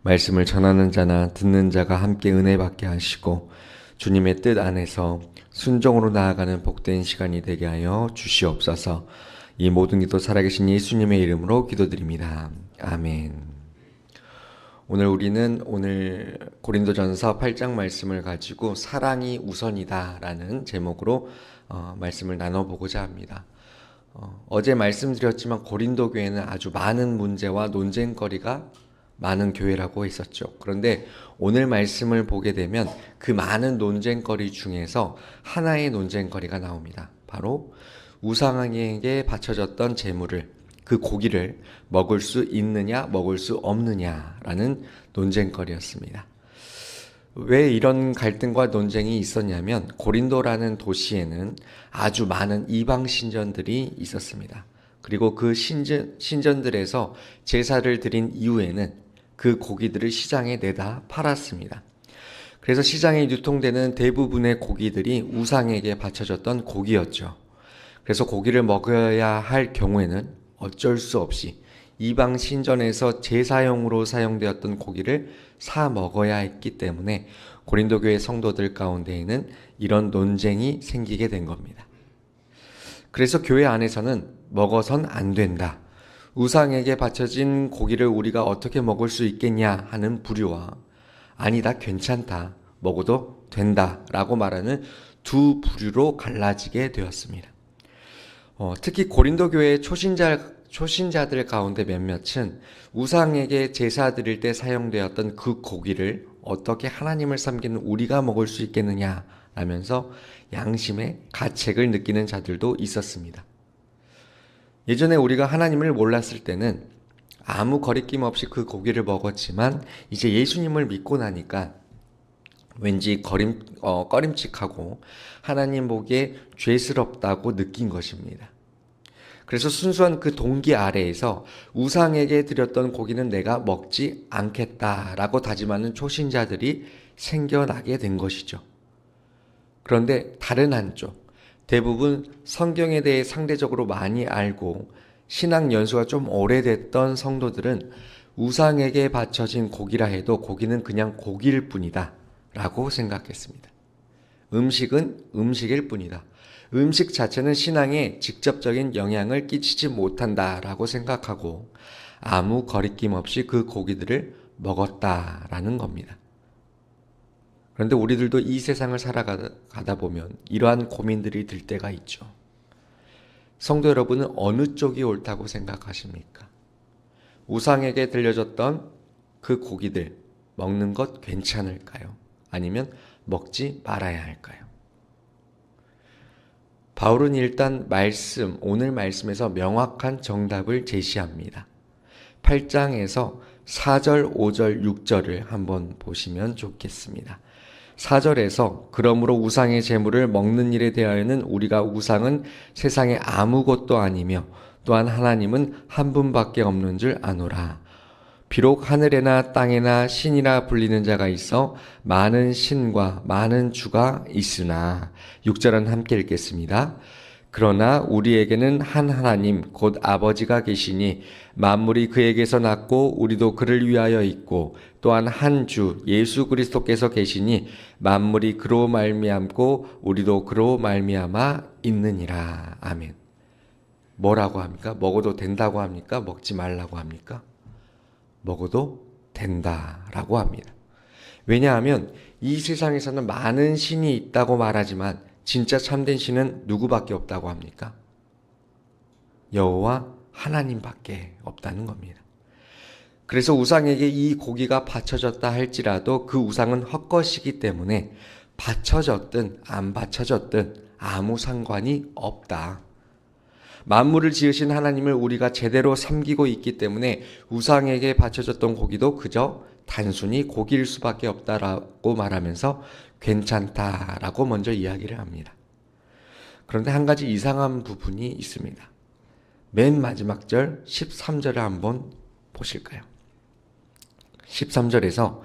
말씀을 전하는 자나 듣는 자가 함께 은혜 받게 하시고 주님의 뜻 안에서 순종으로 나아가는 복된 시간이 되게 하여 주시옵소서. 이 모든 기도 살아계신 예수님의 이름으로 기도드립니다. 아멘. 우리는 고린도전서 8장 말씀을 가지고 사랑이 우선이다 라는 제목으로 말씀을 나눠보고자 합니다. 어제 말씀드렸지만 고린도 교회는 아주 많은 문제와 논쟁거리가 많은 교회라고 했었죠. 그런데 오늘 말씀을 보게 되면 그 많은 논쟁거리 중에서 하나의 논쟁거리가 나옵니다. 바로 우상에게 바쳐졌던 제물을, 그 고기를 먹을 수 있느냐 먹을 수 없느냐라는 논쟁거리였습니다. 왜 이런 갈등과 논쟁이 있었냐면 고린도라는 도시에는 아주 많은 이방 신전들이 있었습니다. 그리고 그 신전들에서 제사를 드린 이후에는 그 고기들을 시장에 내다 팔았습니다. 그래서 시장에 유통되는 대부분의 고기들이 우상에게 바쳐졌던 고기였죠. 그래서 고기를 먹어야 할 경우에는 어쩔 수 없이 이방 신전에서 제사용으로 사용되었던 고기를 사 먹어야 했기 때문에 고린도 교회 성도들 가운데에는 이런 논쟁이 생기게 된 겁니다. 그래서 교회 안에서는 먹어선 안 된다, 우상에게 바쳐진 고기를 우리가 어떻게 먹을 수 있겠냐 하는 부류와 아니다, 괜찮다, 먹어도 된다 라고 말하는 두 부류로 갈라지게 되었습니다. 특히 고린도 교회의 초신자들 가운데 몇몇은 우상에게 제사 드릴 때 사용되었던 그 고기를 어떻게 하나님을 섬기는 우리가 먹을 수 있겠느냐 라면서 양심의 가책을 느끼는 자들도 있었습니다. 예전에 우리가 하나님을 몰랐을 때는 아무 거리낌 없이 그 고기를 먹었지만 이제 예수님을 믿고 나니까 왠지 꺼림칙하고 하나님 보기에 죄스럽다고 느낀 것입니다. 그래서 순수한 그 동기 아래에서 우상에게 드렸던 고기는 내가 먹지 않겠다라고 다짐하는 초신자들이 생겨나게 된 것이죠. 그런데 다른 한쪽, 대부분 성경에 대해 상대적으로 많이 알고 신앙 연수가 좀 오래됐던 성도들은 우상에게 바쳐진 고기라 해도 고기는 그냥 고기일 뿐이다 라고 생각했습니다. 음식은 음식일 뿐이다, 음식 자체는 신앙에 직접적인 영향을 끼치지 못한다라고 생각하고 아무 거리낌 없이 그 고기들을 먹었다라는 겁니다. 그런데 우리들도 이 세상을 살아가다 보면 이러한 고민들이 들 때가 있죠. 성도 여러분은 어느 쪽이 옳다고 생각하십니까? 우상에게 들려줬던 그 고기들 먹는 것 괜찮을까요? 아니면 먹지 말아야 할까요? 바울은 일단 오늘 말씀에서 명확한 정답을 제시합니다. 8장에서 4절, 5절, 6절을 한번 보시면 좋겠습니다. 4절에서 그러므로 우상의 제물을 먹는 일에 대하여는 우리가 우상은 세상에 아무것도 아니며 또한 하나님은 한 분밖에 없는 줄 아노라. 비록 하늘에나 땅에나 신이라 불리는 자가 있어 많은 신과 많은 주가 있으나, 6절은 함께 읽겠습니다. 그러나 우리에게는 한 하나님 곧 아버지가 계시니 만물이 그에게서 났고 우리도 그를 위하여 있고, 또한 한 주 예수 그리스도께서 계시니 만물이 그로 말미암고 우리도 그로 말미암아 있느니라. 아멘. 뭐라고 합니까? 먹어도 된다고 합니까? 먹지 말라고 합니까? 먹어도 된다라고 합니다. 왜냐하면 이 세상에서는 많은 신이 있다고 말하지만 진짜 참된 신은 누구밖에 없다고 합니까? 여호와 하나님밖에 없다는 겁니다. 그래서 우상에게 이 고기가 바쳐졌다 할지라도 그 우상은 헛것이기 때문에 바쳐졌든 안 바쳐졌든 아무 상관이 없다. 만물을 지으신 하나님을 우리가 제대로 섬기고 있기 때문에 우상에게 바쳐졌던 고기도 그저 단순히 고기일 수밖에 없다라고 말하면서 괜찮다라고 먼저 이야기를 합니다. 그런데 한 가지 이상한 부분이 있습니다. 맨 마지막 절 13절을 한번 보실까요? 13절에서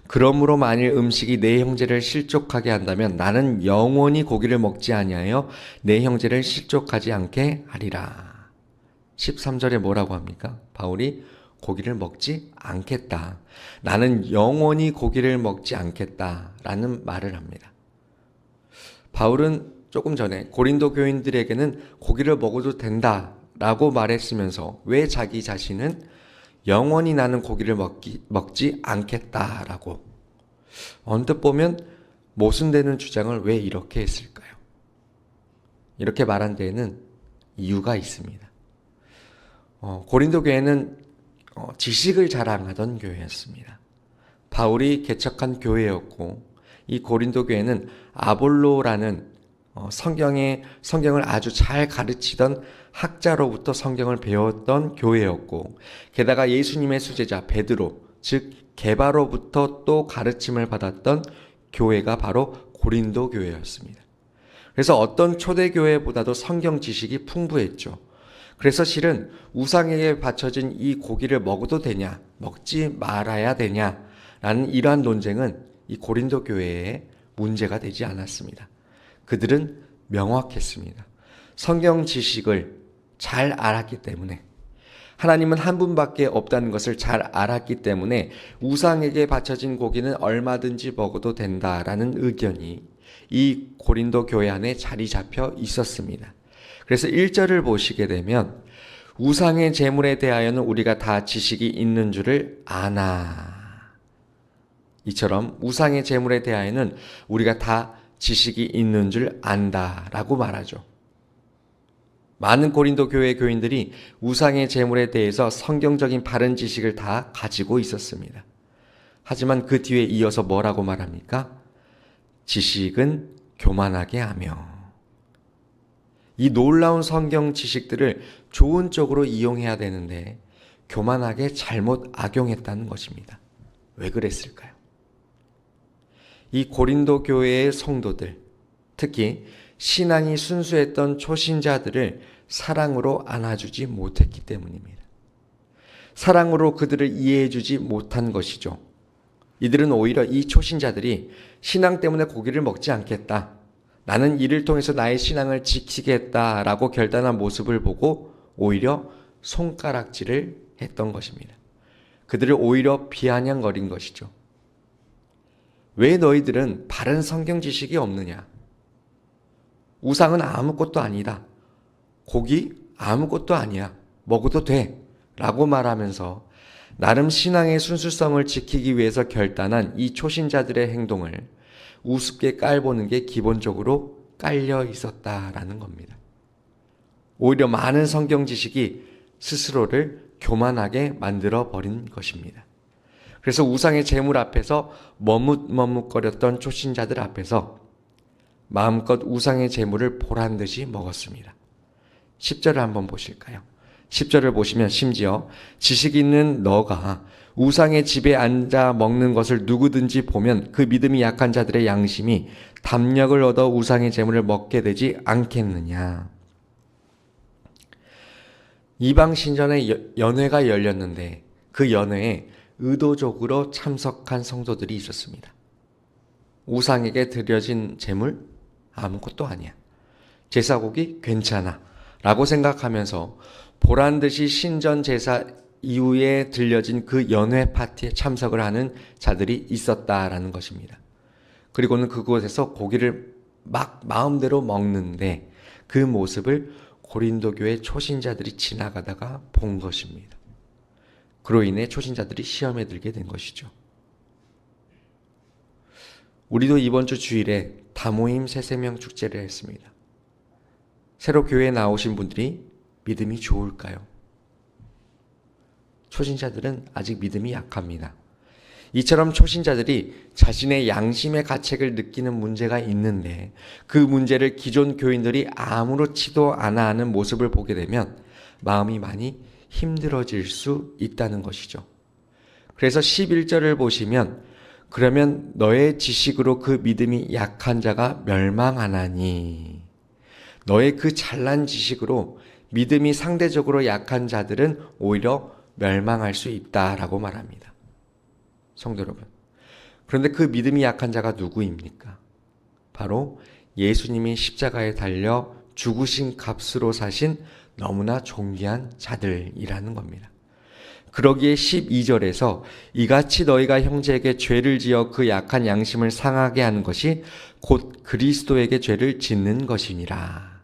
그러므로 만일 음식이 내 형제를 실족하게 한다면 나는 영원히 고기를 먹지 아니하여 내 형제를 실족하지 않게 하리라. 13절에 뭐라고 합니까? 바울이 고기를 먹지 않겠다. 나는 영원히 고기를 먹지 않겠다라는 말을 합니다. 바울은 조금 전에 고린도 교인들에게는 고기를 먹어도 된다라고 말했으면서 왜 자기 자신은 영원히 나는 고기를 먹지 않겠다라고 언뜻 보면 모순되는 주장을 왜 이렇게 했을까요? 이렇게 말한 데에는 이유가 있습니다. 고린도 교회는 지식을 자랑하던 교회였습니다. 바울이 개척한 교회였고 이 고린도 교회는 아볼로라는 성경을 아주 잘 가르치던 학자로부터 성경을 배웠던 교회였고 게다가 예수님의 수제자 베드로 즉 게바로부터 또 가르침을 받았던 교회가 바로 고린도 교회였습니다. 그래서 어떤 초대교회보다도 성경 지식이 풍부했죠. 그래서 실은 우상에게 바쳐진 이 고기를 먹어도 되냐, 먹지 말아야 되냐라는 이러한 논쟁은 이 고린도 교회에 문제가 되지 않았습니다. 그들은 명확했습니다. 성경 지식을 잘 알았기 때문에 하나님은 한 분밖에 없다는 것을 잘 알았기 때문에 우상에게 바쳐진 고기는 얼마든지 먹어도 된다라는 의견이 이 고린도 교회 안에 자리 잡혀 있었습니다. 그래서 1절을 보시게 되면 우상의 제물에 대하여는 우리가 다 지식이 있는 줄을 아나. 이처럼 우상의 제물에 대하여는 우리가 다 지식이 있는 줄 안다라고 말하죠. 많은 고린도 교회 교인들이 우상의 제물에 대해서 성경적인 바른 지식을 다 가지고 있었습니다. 하지만 그 뒤에 이어서 뭐라고 말합니까? 지식은 교만하게 하며. 이 놀라운 성경 지식들을 좋은 쪽으로 이용해야 되는데 교만하게 잘못 악용했다는 것입니다. 왜 그랬을까요? 이 고린도 교회의 성도들, 특히 신앙이 순수했던 초신자들을 사랑으로 안아주지 못했기 때문입니다. 사랑으로 그들을 이해해주지 못한 것이죠. 이들은 오히려 이 초신자들이 신앙 때문에 고기를 먹지 않겠다. 나는 이를 통해서 나의 신앙을 지키겠다라고 결단한 모습을 보고 오히려 손가락질을 했던 것입니다. 그들을 오히려 비아냥거린 것이죠. 왜 너희들은 바른 성경 지식이 없느냐? 우상은 아무것도 아니다. 고기 아무것도 아니야. 먹어도 돼. 라고 말하면서 나름 신앙의 순수성을 지키기 위해서 결단한 이 초신자들의 행동을 우습게 깔보는 게 기본적으로 깔려 있었다라는 겁니다. 오히려 많은 성경 지식이 스스로를 교만하게 만들어 버린 것입니다. 그래서 우상의 제물 앞에서 머뭇머뭇거렸던 초신자들 앞에서 마음껏 우상의 제물을 보란 듯이 먹었습니다. 10절을 한번 보실까요? 10절을 보시면 심지어 지식 있는 너가 우상의 집에 앉아 먹는 것을 누구든지 보면 그 믿음이 약한 자들의 양심이 담력을 얻어 우상의 제물을 먹게 되지 않겠느냐. 이방 신전에 연회가 열렸는데 그 연회에 의도적으로 참석한 성도들이 있었습니다. 우상에게 드려진 제물 아무것도 아니야. 제사고기 괜찮아 라고 생각하면서 보란듯이 신전 제사 이후에 들려진 그 연회 파티에 참석을 하는 자들이 있었다라는 것입니다. 그리고는 그곳에서 고기를 막 마음대로 먹는데 그 모습을 고린도 교회 초신자들이 지나가다가 본 것입니다. 그로 인해 초신자들이 시험에 들게 된 것이죠. 우리도 이번 주 주일에 다모임 새세명 축제를 했습니다. 새로 교회에 나오신 분들이 믿음이 좋을까요? 초신자들은 아직 믿음이 약합니다. 이처럼 초신자들이 자신의 양심의 가책을 느끼는 문제가 있는데 그 문제를 기존 교인들이 아무렇지도 않아 하는 모습을 보게 되면 마음이 많이 힘들어질 수 있다는 것이죠. 그래서 11절을 보시면 그러면 너의 지식으로 그 믿음이 약한 자가 멸망하나니 너의 그 잘난 지식으로 믿음이 상대적으로 약한 자들은 오히려 멸망할 수 있다라고 말합니다. 성도 여러분, 그런데 그 믿음이 약한 자가 누구입니까? 바로 예수님이 십자가에 달려 죽으신 값으로 사신 너무나 존귀한 자들이라는 겁니다. 그러기에 12절에서 이같이 너희가 형제에게 죄를 지어 그 약한 양심을 상하게 하는 것이 곧 그리스도에게 죄를 짓는 것이니라.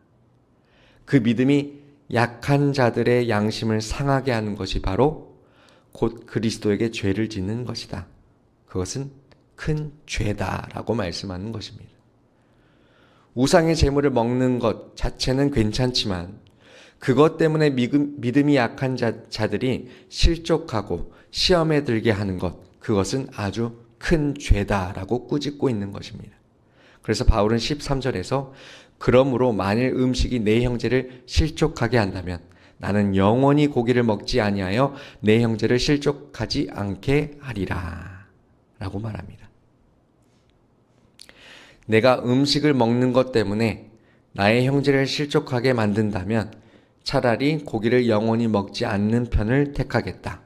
그 믿음이 약한 자들의 양심을 상하게 하는 것이 바로 곧 그리스도에게 죄를 짓는 것이다. 그것은 큰 죄다라고 말씀하는 것입니다. 우상의 제물을 먹는 것 자체는 괜찮지만 그것 때문에 믿음이 약한 자들이 실족하고 시험에 들게 하는 것, 그것은 아주 큰 죄다라고 꾸짖고 있는 것입니다. 그래서 바울은 13절에서 그러므로 만일 음식이 내 형제를 실족하게 한다면 나는 영원히 고기를 먹지 아니하여 내 형제를 실족하지 않게 하리라 라고 말합니다. 내가 음식을 먹는 것 때문에 나의 형제를 실족하게 만든다면 차라리 고기를 영원히 먹지 않는 편을 택하겠다.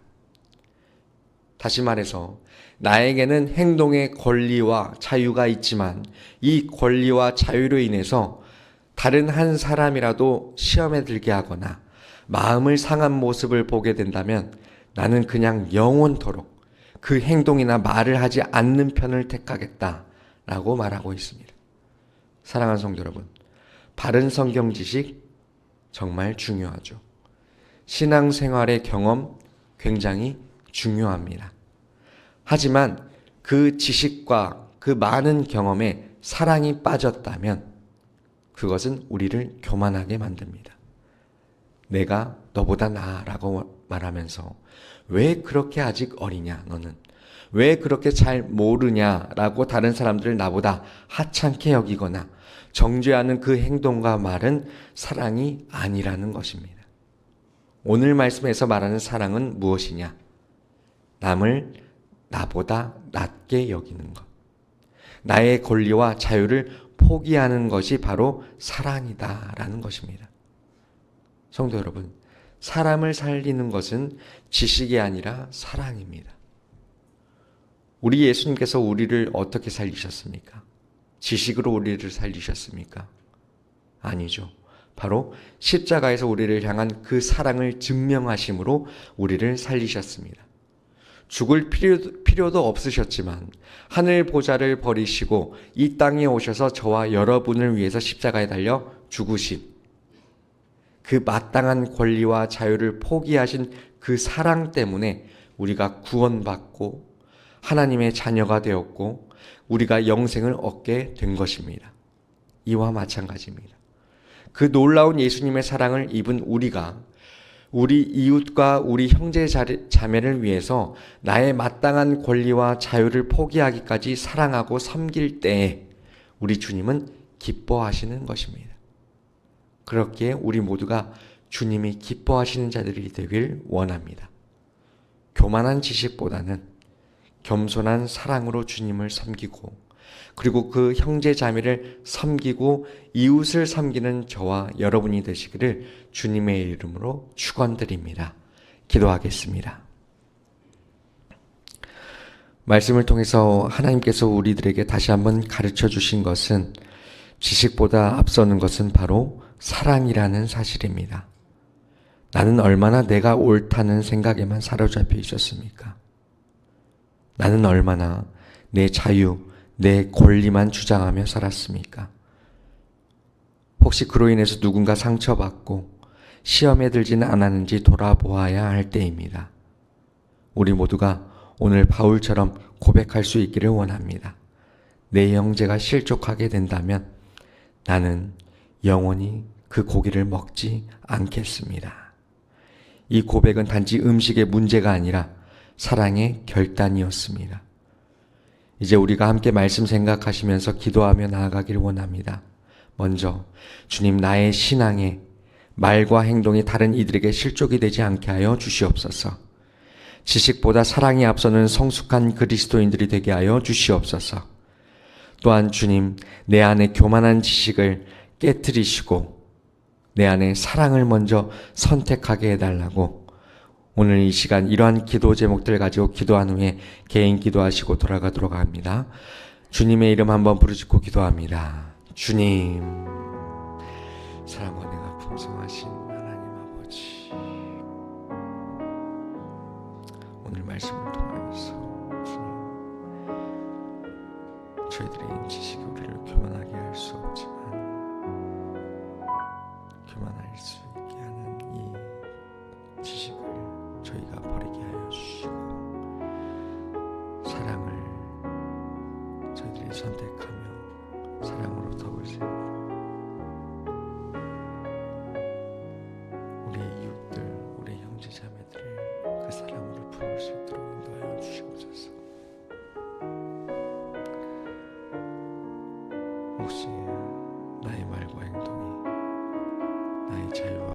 다시 말해서 나에게는 행동의 권리와 자유가 있지만 이 권리와 자유로 인해서 다른 한 사람이라도 시험에 들게 하거나 마음을 상한 모습을 보게 된다면 나는 그냥 영원토록 그 행동이나 말을 하지 않는 편을 택하겠다라고 말하고 있습니다. 사랑하는 성도 여러분, 바른 성경 지식 정말 중요하죠. 신앙생활의 경험 굉장히 중요합니다. 하지만 그 지식과 그 많은 경험에 사랑이 빠졌다면 그것은 우리를 교만하게 만듭니다. 내가 너보다 나아라고 말하면서 왜 그렇게 아직 어리냐 너는? 왜 그렇게 잘 모르냐라고 다른 사람들을 나보다 하찮게 여기거나 정죄하는 그 행동과 말은 사랑이 아니라는 것입니다. 오늘 말씀에서 말하는 사랑은 무엇이냐? 남을 나보다 낮게 여기는 것. 나의 권리와 자유를 포기하는 것이 바로 사랑이다라는 것입니다. 성도 여러분, 사람을 살리는 것은 지식이 아니라 사랑입니다. 우리 예수님께서 우리를 어떻게 살리셨습니까? 지식으로 우리를 살리셨습니까? 아니죠. 바로 십자가에서 우리를 향한 그 사랑을 증명하심으로 우리를 살리셨습니다. 죽을 필요도 없으셨지만 하늘 보좌를 버리시고 이 땅에 오셔서 저와 여러분을 위해서 십자가에 달려 죽으신 그 마땅한 권리와 자유를 포기하신 그 사랑 때문에 우리가 구원받고 하나님의 자녀가 되었고 우리가 영생을 얻게 된 것입니다. 이와 마찬가지입니다. 그 놀라운 예수님의 사랑을 입은 우리가 우리 이웃과 우리 형제 자매를 위해서 나의 마땅한 권리와 자유를 포기하기까지 사랑하고 섬길 때에 우리 주님은 기뻐하시는 것입니다. 그렇기에 우리 모두가 주님이 기뻐하시는 자들이 되길 원합니다. 교만한 지식보다는 겸손한 사랑으로 주님을 섬기고 그리고 그 형제 자매를 섬기고 이웃을 섬기는 저와 여러분이 되시기를 주님의 이름으로 축원드립니다. 기도하겠습니다. 말씀을 통해서 하나님께서 우리들에게 다시 한번 가르쳐 주신 것은 지식보다 앞서는 것은 바로 사랑이라는 사실입니다. 나는 얼마나 내가 옳다는 생각에만 사로잡혀 있었습니까? 나는 얼마나 내 자유, 내 권리만 주장하며 살았습니까? 혹시 그로 인해서 누군가 상처받고 시험에 들지는 않았는지 돌아보아야 할 때입니다. 우리 모두가 오늘 바울처럼 고백할 수 있기를 원합니다. 내 형제가 실족하게 된다면 나는 영원히 그 고기를 먹지 않겠습니다. 이 고백은 단지 음식의 문제가 아니라 사랑의 결단이었습니다. 이제 우리가 함께 말씀 생각하시면서 기도하며 나아가길 원합니다. 먼저 주님, 나의 신앙에 말과 행동이 다른 이들에게 실족이 되지 않게 하여 주시옵소서. 지식보다 사랑이 앞서는 성숙한 그리스도인들이 되게 하여 주시옵소서. 또한 주님, 내 안에 교만한 지식을 깨트리시고 내 안에 사랑을 먼저 선택하게 해달라고 오늘 이 시간 이러한 기도 제목들 가지고 기도한 후에 개인 기도하시고 돌아가도록 합니다. 주님의 이름 한번 부르짖고 기도합니다. 주님, 사랑과 은혜가 풍성하신 하나님 아버지, 오늘 말씀을 통하여서 주님, 저희들의 지식이 우리를 교만하게 할 수 없지만 교만할 수 있게 하는 이 지식을 저희가 버리게 하여 주시고 사랑을 저희들이 선택하며 사랑으로 덕을 세우고 우리의 이웃들, 우리의 형제자매들을 그 사랑으로 부를 수 있게